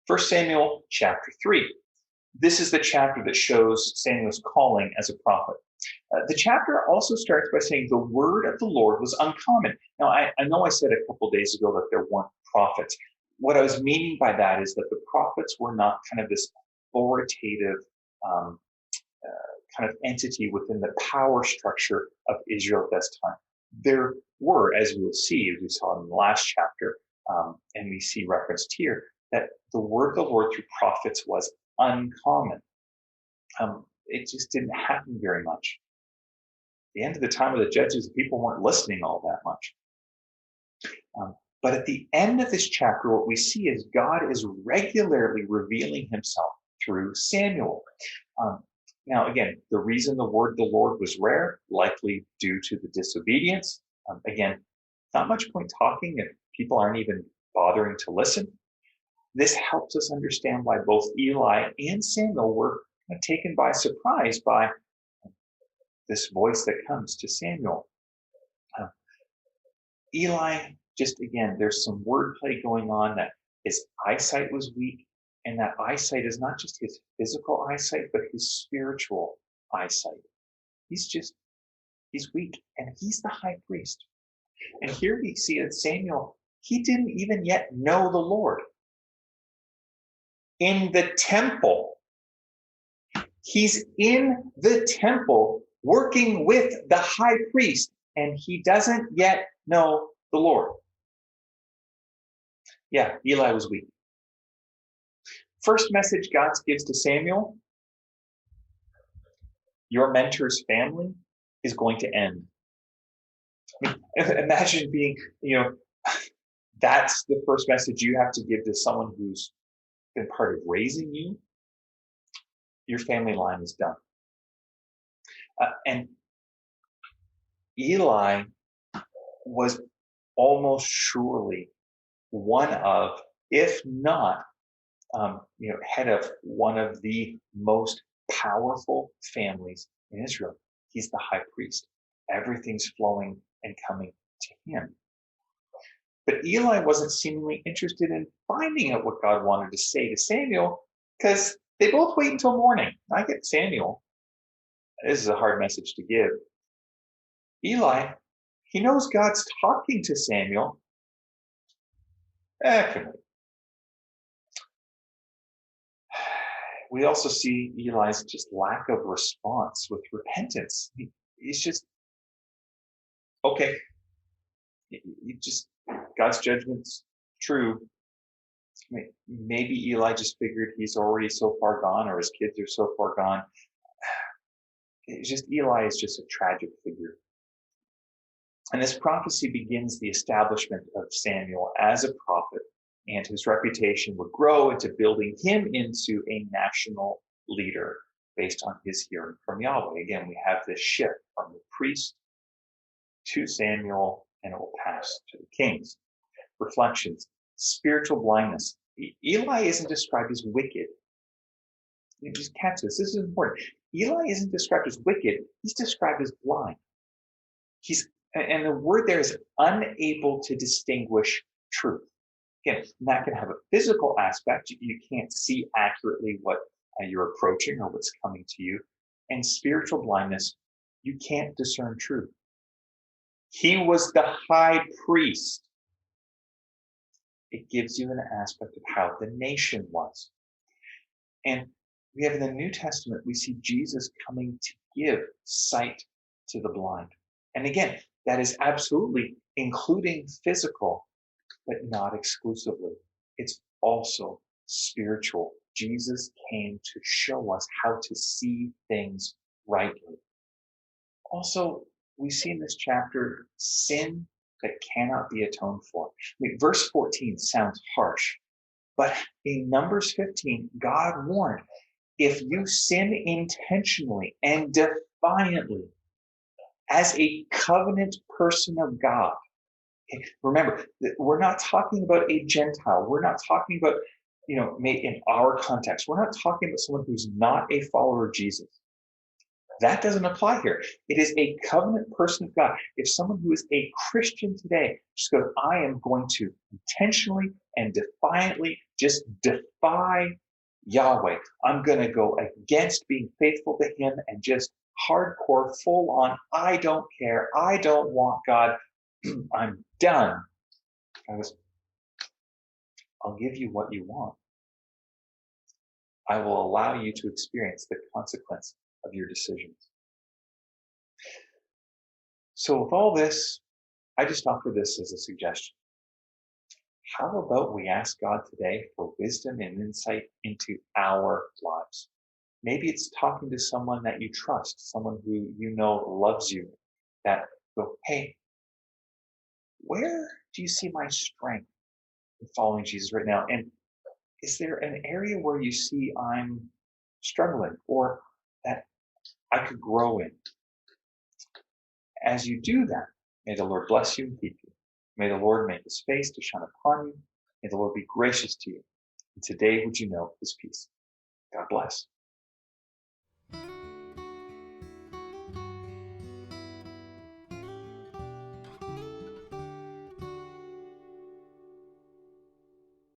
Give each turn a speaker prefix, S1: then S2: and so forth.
S1: 1 Samuel chapter 3. This is the chapter that shows Samuel's calling as a prophet. The chapter also starts by saying the word of the Lord was uncommon. Now, I know I said a couple days ago that there weren't prophets. What I was meaning by that is that the prophets were not kind of this authoritative kind of entity within the power structure of Israel at this time. There were, as we will see, as we saw in the last chapter, and we see referenced here, that the word of the Lord through prophets was uncommon. It just didn't happen very much. At the end of the time of the judges, people weren't listening all that much. But at the end of this chapter, what we see is God is regularly revealing himself through Samuel. Now, again, the reason the word of the Lord was rare, likely due to the disobedience. Again, not much point talking if people aren't even bothering to listen. This helps us understand why both Eli and Samuel were taken by surprise by this voice that comes to Samuel. Eli, just again, there's some wordplay going on that his eyesight was weak, and that eyesight is not just his physical eyesight, but his spiritual eyesight. He's weak, and he's the high priest. And here we see that Samuel, he didn't even yet know the Lord. In the temple, he's in the temple working with the high priest, and he doesn't yet know the Lord. Yeah, Eli was weak. First message God gives to Samuel: your mentor's family is going to end. I mean, imagine being, that's the first message you have to give to someone who's been part of raising you. Your family line is done. And Eli was almost surely one of, if not, head of one of the most powerful families in Israel. He's the high priest. Everything's flowing and coming to him. But Eli wasn't seemingly interested in finding out what God wanted to say to Samuel, because they both wait until morning. I get Samuel. This is a hard message to give. Eli, he knows God's talking to Samuel. We also see Eli's just lack of response with repentance. He's just, okay, God's judgment's true. Maybe Eli just figured he's already so far gone, or his kids are so far gone. It's just, Eli is just a tragic figure. And this prophecy begins the establishment of Samuel as a prophet, and his reputation would grow into building him into a national leader based on his hearing from Yahweh. Again, we have this shift from the priest to Samuel, and it will pass to the kings. Reflections: spiritual blindness. Eli isn't described as wicked. You just catch this. This is important. Eli isn't described as wicked. He's described as blind. And the word there is unable to distinguish truth. Again, that can have a physical aspect. You can't see accurately what you're approaching or what's coming to you. And spiritual blindness, you can't discern truth. He was the high priest. It gives you an aspect of how the nation was. And we have in the New Testament, we see Jesus coming to give sight to the blind. And again, that is absolutely including physical, but not exclusively. It's also spiritual. Jesus came to show us how to see things rightly. Also, we see in this chapter sin that cannot be atoned for. Verse 14 sounds harsh, but in Numbers 15, God warned, if you sin intentionally and defiantly as a covenant person of God, remember, we're not talking about a Gentile. We're not talking about, in our context, we're not talking about someone who's not a follower of Jesus. That doesn't apply here. It is a covenant person of God. If someone who is a Christian today just goes, I am going to intentionally and defiantly just defy Yahweh. I'm going to go against being faithful to him and just hardcore, full on, I don't care. I don't want God. I'm done. God goes, I'll give you what you want. I will allow you to experience the consequence of your decisions. So with all this, I just offer this as a suggestion. How about we ask God today for wisdom and insight into our lives? Maybe it's talking to someone that you trust, someone who you know loves you, that go, hey, where do you see my strength in following Jesus right now? And is there an area where you see I'm struggling or that I could grow in? As you do that, may the Lord bless you and keep you. May the Lord make his face to shine upon you. May the Lord be gracious to you. And today would you know his peace. God bless.